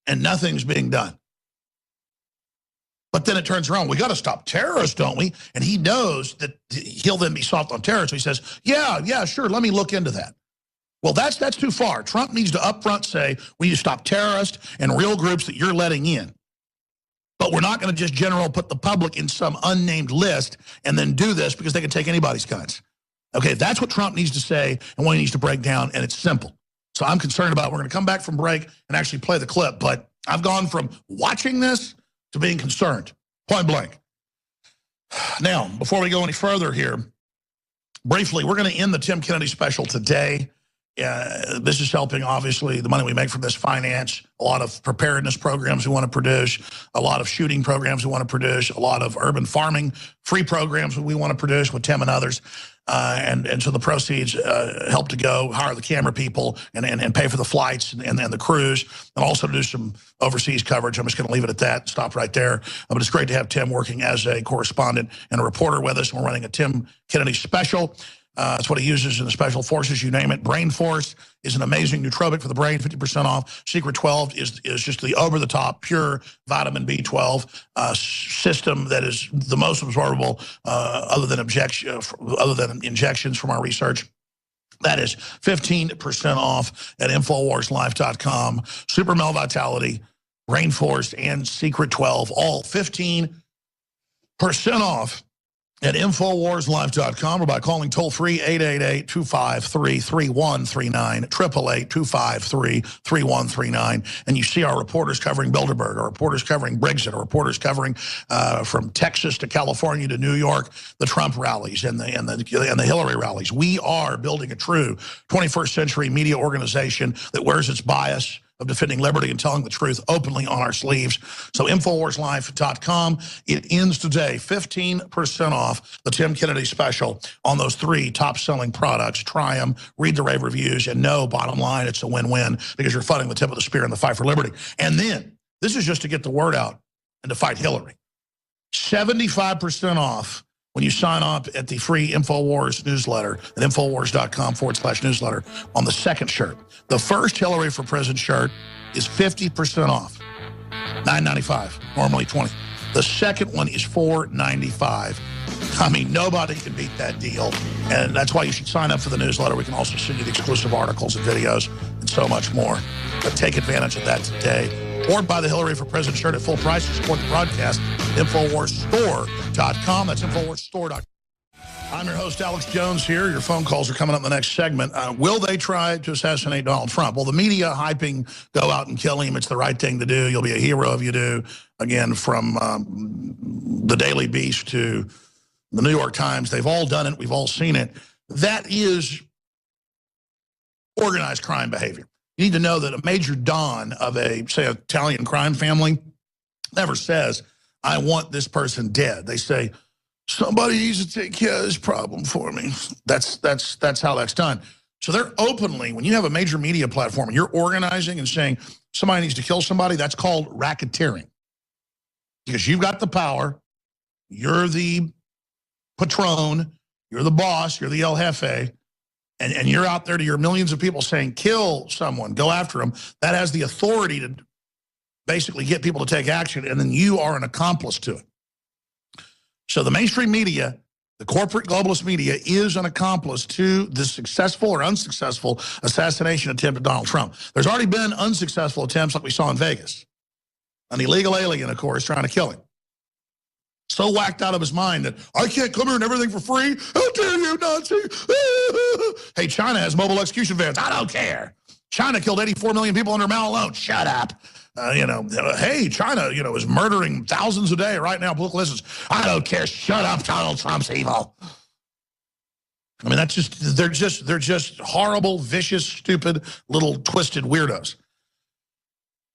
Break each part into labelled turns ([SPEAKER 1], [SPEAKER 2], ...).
[SPEAKER 1] and nothing's being done. But then it turns around, we got to stop terrorists, don't we? And he knows that he'll then be soft on terrorists. So he says, yeah, sure, let me look into that. Well, that's too far. Trump needs to upfront say, we need to stop terrorists and real groups that you're letting in. But we're not going to just general put the public in some unnamed list and then do this because they can take anybody's guns. Okay, that's what Trump needs to say and what he needs to break down, and it's simple. So I'm concerned about it. We're going to come back from break and actually play the clip, but I've gone from watching this to being concerned, point blank. Now, before we go any further here, briefly, we're going to end the Tim Kennedy special today. This is helping, obviously, the money we make from this finance, a lot of preparedness programs we want to produce, a lot of shooting programs we want to produce, a lot of urban farming free programs we want to produce with Tim and others. And so the proceeds help to go hire the camera people and pay for the flights and the crews, and also to do some overseas coverage. I'm just going to leave it at that, stop right there. But it's great to have Tim working as a correspondent and a reporter with us. And we're running a Tim Kennedy special. That's what he uses in the special forces, you name it. Brain Force is an amazing nootropic for the brain, 50% off. Secret 12 is just the over-the-top, pure vitamin B12 system that is the most absorbable other than injections from our research. That is 15% off at InfoWarsLife.com. Super Male Vitality, Brain Force, and Secret 12, all 15% off at InfoWarsLife.com or by calling toll-free 888-253-3139, 888-253-3139. And you see our reporters covering Bilderberg, our reporters covering Brexit, our reporters covering from Texas to California to New York, the Trump rallies and the Hillary rallies. We are building a true 21st century media organization that wears its bias of defending liberty and telling the truth openly on our sleeves. So InfoWarsLife.com. It ends today, 15% off the Tim Kennedy special on those 3 top-selling products. Try them, read the rave reviews, and know, bottom line, it's a win-win because you're fighting the tip of the spear in the fight for liberty. And then, this is just to get the word out and to fight Hillary. 75% off when you sign up at the free InfoWars newsletter at InfoWars.com/newsletter on the second shirt. The first Hillary for President shirt is 50% off, $9.95, normally $20. The second one is $4.95. I mean, nobody can beat that deal, and that's why you should sign up for the newsletter. We can also send you the exclusive articles and videos and so much more. But take advantage of that today. Or buy the Hillary for President shirt at full price to support the broadcast, InfoWarsStore.com. That's InfoWarsStore.com. I'm your host, Alex Jones here. Your phone calls are coming up in the next segment. Will they try to assassinate Donald Trump? Well, the media hyping, go out and kill him. It's the right thing to do. You'll be a hero if you do. Again, from the Daily Beast to the New York Times, they've all done it. We've all seen it. That is organized crime behavior. You need to know that a major don of a, say, Italian crime family never says, I want this person dead. They say, somebody needs to take care of this problem for me. That's how that's done. So they're openly, when you have a major media platform and you're organizing and saying somebody needs to kill somebody, that's called racketeering. Because you've got the power, you're the patron, you're the boss, you're the El Jefe, and you're out there to your millions of people saying, kill someone, go after them. That has the authority to basically get people to take action, and then you are an accomplice to it. So the mainstream media, the corporate globalist media, is an accomplice to the successful or unsuccessful assassination attempt at Donald Trump. There's already been unsuccessful attempts like we saw in Vegas. An illegal alien, of course, trying to kill him. So whacked out of his mind that I can't come here and everything for free. How dare you, Nazi? Hey, China has mobile execution vans. I don't care. China killed 84 million people under Mao alone. Shut up. Hey, China, is murdering thousands a day right now. Political listeners. I don't care. Shut up. Donald Trump's evil. I mean, they're just horrible, vicious, stupid, little twisted weirdos.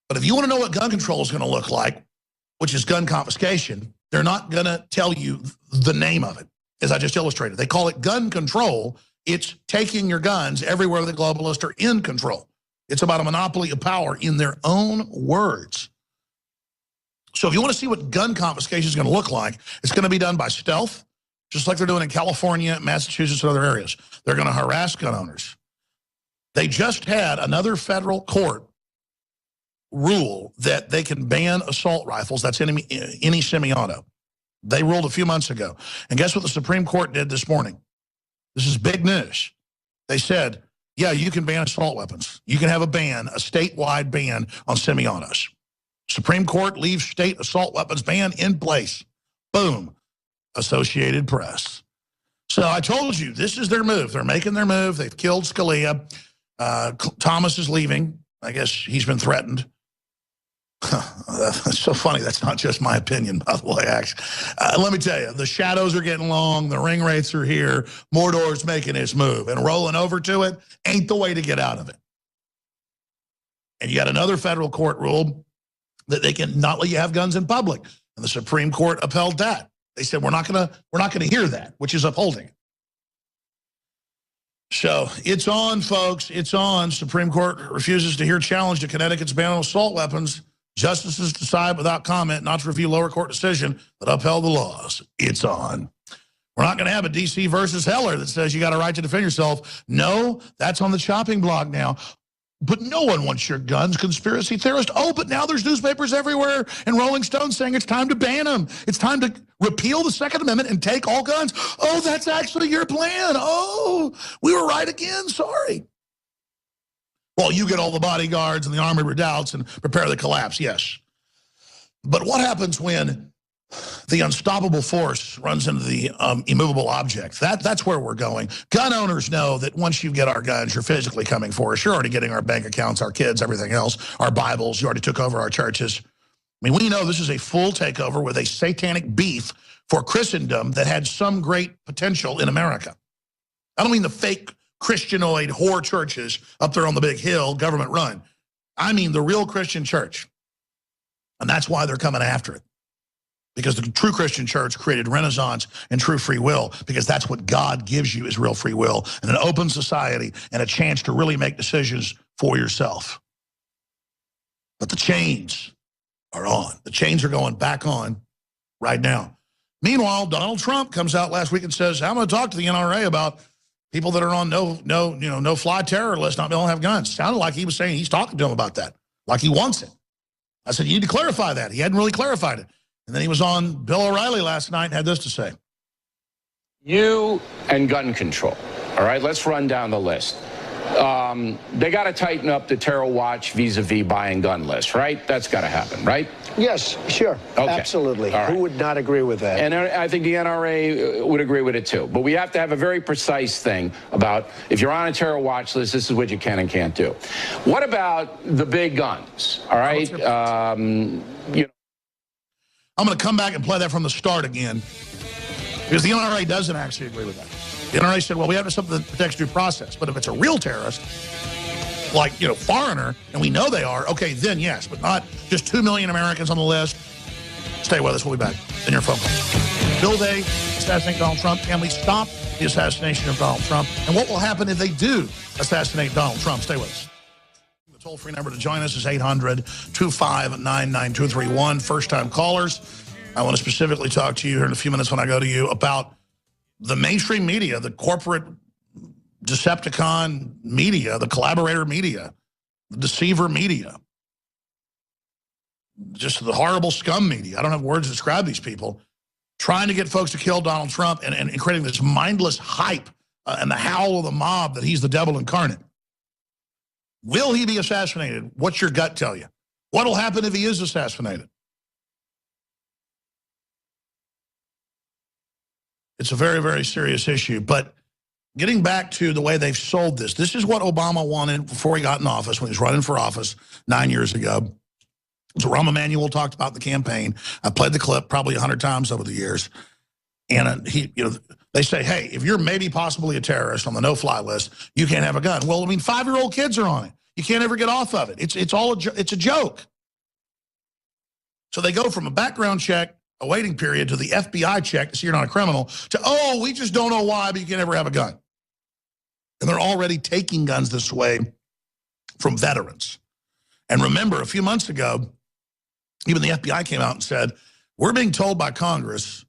[SPEAKER 1] But if you want to know what gun control is going to look like, which is gun confiscation, they're not going to tell you the name of it, as I just illustrated. They call it gun control. It's taking your guns everywhere the globalists are in control. It's about a monopoly of power in their own words. So if you want to see what gun confiscation is going to look like, it's going to be done by stealth, just like they're doing in California, Massachusetts, and other areas. They're going to harass gun owners. They just had another federal court rule that they can ban assault rifles. That's any semi-auto. They ruled a few months ago. And guess what the Supreme Court did this morning? This is big news. They said, yeah, you can ban assault weapons. You can have a ban, a statewide ban on semi-autos. Supreme Court leaves state assault weapons ban in place. Boom. Associated Press. So I told you, this is their move. They're making their move. They've killed Scalia. Thomas is leaving. I guess he's been threatened. That's so funny. That's not just my opinion, by the way, actually. Let me tell you, the shadows are getting long. The ring rates are here. Mordor's making his move. And rolling over to it ain't the way to get out of it. And you got another federal court rule that they can not let you have guns in public. And the Supreme Court upheld that. They said, we're not gonna hear that, which is upholding it. So it's on, folks. It's on. Supreme Court refuses to hear challenge to Connecticut's ban on assault weapons. Justices decide without comment not to review lower court decision that upheld the laws. It's on. We're not going to have a DC versus Heller that says you got a right to defend yourself. No, that's on the chopping block now. But no one wants your guns, conspiracy theorist. Oh, but now there's newspapers everywhere and Rolling Stone saying it's time to ban them. It's time to repeal the Second Amendment and take all guns. Oh, that's actually your plan. Oh, we were right again. Sorry. Well, you get all the bodyguards and the armored redoubts and prepare the collapse, yes. But what happens when the unstoppable force runs into the immovable object? That's where we're going. Gun owners know that once you get our guns, you're physically coming for us. You're already getting our bank accounts, our kids, everything else, our Bibles. You already took over our churches. I mean, we know this is a full takeover with a satanic beef for Christendom that had some great potential in America. I don't mean the fake Christianoid whore churches up there on the big hill, government run. I mean the real Christian church. And that's why they're coming after it. Because the true Christian church created Renaissance and true free will, because that's what God gives you is real free will and an open society and a chance to really make decisions for yourself. But the chains are on. The chains are going back on right now. Meanwhile, Donald Trump comes out last week and says, I'm going to talk to the NRA about people that are on no-fly terror list, not able to have guns. Sounded like he was saying he's talking to them about that, like he wants it. I said, you need to clarify that. He hadn't really clarified it. And then he was on Bill O'Reilly last night and had this to say.
[SPEAKER 2] You and gun control, all right? Let's run down the list. They got to tighten up the terror watch vis-a-vis buying gun list, right? That's got to happen, right?
[SPEAKER 3] Yes, sure. Okay. Absolutely. Right. Who would not agree with that?
[SPEAKER 2] And I think the NRA would agree with it too. But we have to have a very precise thing about if you're on a terror watch list, this is what you can and can't do. What about the big guns, all right? I'm
[SPEAKER 1] going to come back and play that from the start again, because the NRA doesn't actually agree with that. The NRA said, well, we have something that protects due process. But if it's a real terrorist, like, foreigner, and we know they are, okay, then yes, but not just 2 million Americans on the list. Stay with us. We'll be back in your phone call. Will they assassinate Donald Trump? Can we stop the assassination of Donald Trump? And what will happen if they do assassinate Donald Trump? Stay with us. The toll-free number to join us is 800-259-9231. First-time callers. I want to specifically talk to you here in a few minutes when I go to you about the mainstream media, the corporate Decepticon media, the collaborator media, the deceiver media, just the horrible scum media. I don't have words to describe these people, trying to get folks to kill Donald Trump and creating this mindless hype and the howl of the mob that he's the devil incarnate. Will he be assassinated? What's your gut tell you? What will happen if he is assassinated? It's a very, very serious issue. But getting back to the way they've sold this, this is what Obama wanted before he got in office, when he was running for office 9 years ago. So Rahm Emanuel talked about the campaign. I played the clip probably 100 times over the years. And they say, hey, if you're maybe possibly a terrorist on the no-fly list, you can't have a gun. Well, I mean, 5-year-old kids are on it. You can't ever get off of it. It's a joke. So they go from a background check, a waiting period, to the FBI check to see you're not a criminal, to, oh, we just don't know why, but you can never have a gun. And they're already taking guns this way from veterans. And remember, a few months ago, even the FBI came out and said, we're being told by Congress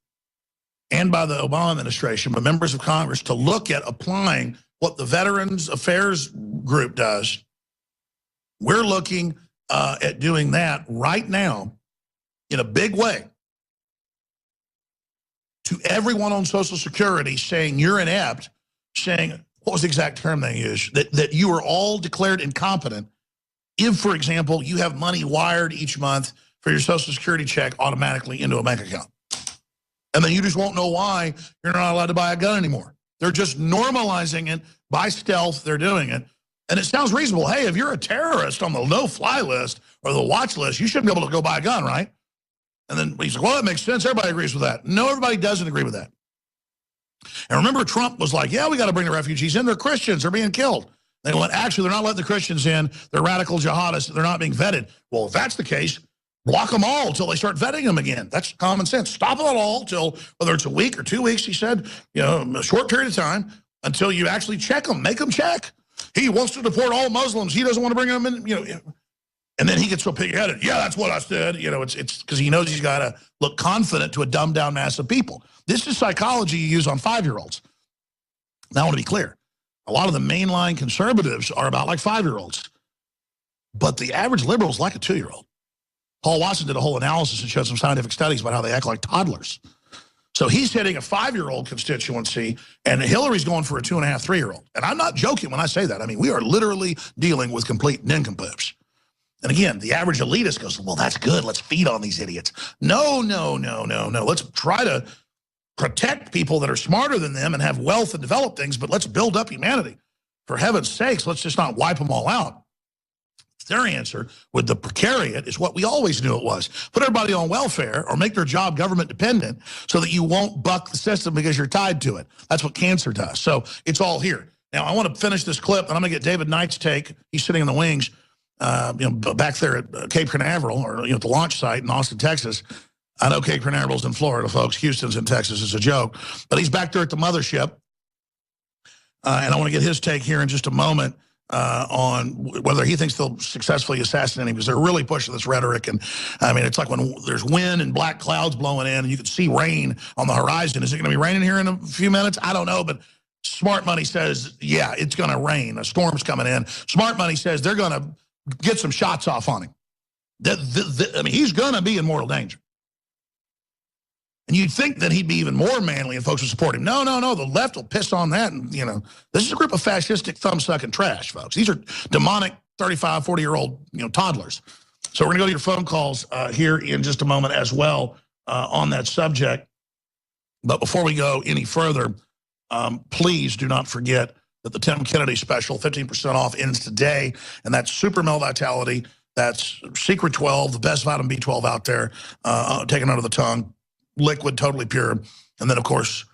[SPEAKER 1] and by the Obama administration, but members of Congress, to look at applying what the Veterans Affairs Group does. We're looking at doing that right now in a big way to everyone on Social Security, saying you're inept, saying, what was the exact term they used? That you are all declared incompetent if, for example, you have money wired each month for your Social Security check automatically into a bank account. And then you just won't know why you're not allowed to buy a gun anymore. They're just normalizing it by stealth. They're doing it. And it sounds reasonable. Hey, if you're a terrorist on the no-fly list or the watch list, you shouldn't be able to go buy a gun, right? And then he's like, well, that makes sense. Everybody agrees with that. No, everybody doesn't agree with that. And remember, Trump was like, yeah, we got to bring the refugees in. They're Christians. They're being killed. They went, actually, they're not letting the Christians in. They're radical jihadists. They're not being vetted. Well, if that's the case, block them all until they start vetting them again. That's common sense. Stop it all until, whether it's a week or 2 weeks, he said, a short period of time, until you actually check them, make them check. He wants to deport all Muslims. He doesn't want to bring them in, And then he gets so pig-headed. Yeah, that's what I said. It's because he knows he's got to look confident to a dumbed-down mass of people. This is psychology you use on 5-year-olds. Now, I want to be clear. A lot of the mainline conservatives are about like 5-year-olds. But the average liberal is like a 2-year-old. Paul Watson did a whole analysis and showed some scientific studies about how they act like toddlers. So he's hitting a 5-year-old constituency, and Hillary's going for a 2.5, 3-year-old. And I'm not joking when I say that. I mean, we are literally dealing with complete nincompoops. And again, the average elitist goes, well, that's good. Let's feed on these idiots. No. Let's try to protect people that are smarter than them and have wealth and develop things, but let's build up humanity. For heaven's sakes, let's just not wipe them all out. Their answer with the precariat is what we always knew it was. Put everybody on welfare or make their job government dependent so that you won't buck the system because you're tied to it. That's what cancer does. So it's all here. Now, I want to finish this clip, and I'm going to get David Knight's take. He's sitting in the wings, back there at Cape Canaveral, or the launch site in Austin, Texas. I know Cape Canaveral's in Florida, folks. Houston's in Texas. It's a joke. But he's back there at the mothership. And I want to get his take here in just a moment. On whether he thinks they'll successfully assassinate him, because they're really pushing this rhetoric. And I mean, it's like when there's wind and black clouds blowing in and you can see rain on the horizon. Is it going to be raining here in a few minutes? I don't know, but smart money says, yeah, it's going to rain. A storm's coming in. Smart money says they're going to get some shots off on him. I mean, he's going to be in mortal danger. And you'd think that he'd be even more manly and folks would support him. No. The left will piss on that. And, this is a group of fascistic, thumb-sucking trash, folks. These are demonic 35, 40-year-old, toddlers. So we're going to go to your phone calls here in just a moment as well on that subject. But before we go any further, please do not forget that the Tim Kennedy special, 15% off, ends today. And that's Super Male Vitality. That's Secret 12, the best vitamin B12 out there, taken out of the tongue. Liquid, totally pure. And then, of course,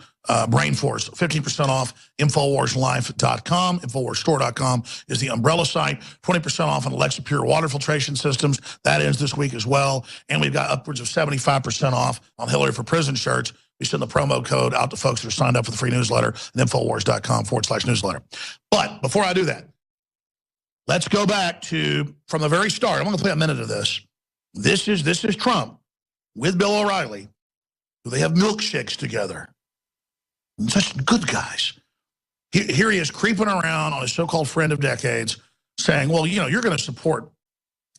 [SPEAKER 1] Brain Force, 15% off, InfoWarsLife.com. InfoWarsStore.com is the umbrella site. 20% off on Alexa Pure water filtration systems. That ends this week as well. And we've got upwards of 75% off on Hillary for Prison shirts. We send the promo code out to folks that are signed up for the free newsletter at InfoWars.com/newsletter. But before I do that, let's go back to from the very start. I'm going to play a minute of this. This is Trump with Bill O'Reilly. They have milkshakes together. Such good guys. Here he is creeping around on his so-called friend of decades saying, well, you're going to support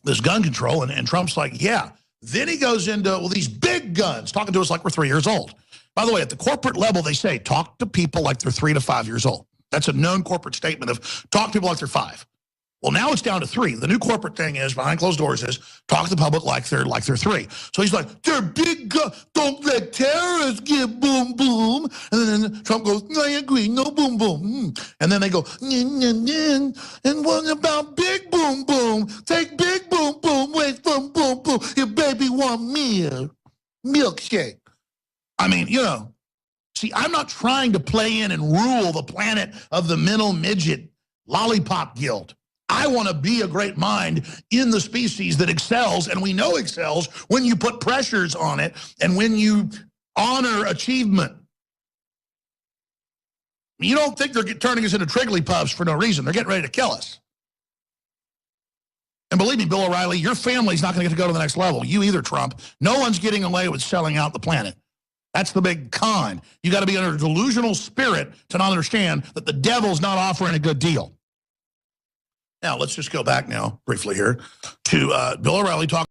[SPEAKER 1] this gun control. And Trump's like, yeah. Then he goes into, well, these big guns, talking to us like we're 3 years old. By the way, at the corporate level, they say, talk to people like they're 3 to 5 years old. That's a known corporate statement of talk to people like they're 5. Well, now it's down to 3. The new corporate thing is, behind closed doors, is talk to the public like they're 3. So he's like, they're big guns. Don't let terrorists get boom, boom. And then Trump goes, I agree, no boom, boom. And then they go, and what about big boom, boom? Take big boom, boom, wait from boom, boom. Your baby want milkshake. I mean, see, I'm not trying to play in and rule the planet of the mental midget lollipop guild. I want to be a great mind in the species that excels, and we know excels when you put pressures on it and when you honor achievement. You don't think they're turning us into Trigglypuffs for no reason. They're getting ready to kill us. And believe me, Bill O'Reilly, your family's not going to get to go to the next level. You either, Trump. No one's getting away with selling out the planet. That's the big con. You got to be under a delusional spirit to not understand that the devil's not offering a good deal. Now, let's just go back now briefly here to Bill O'Reilly talking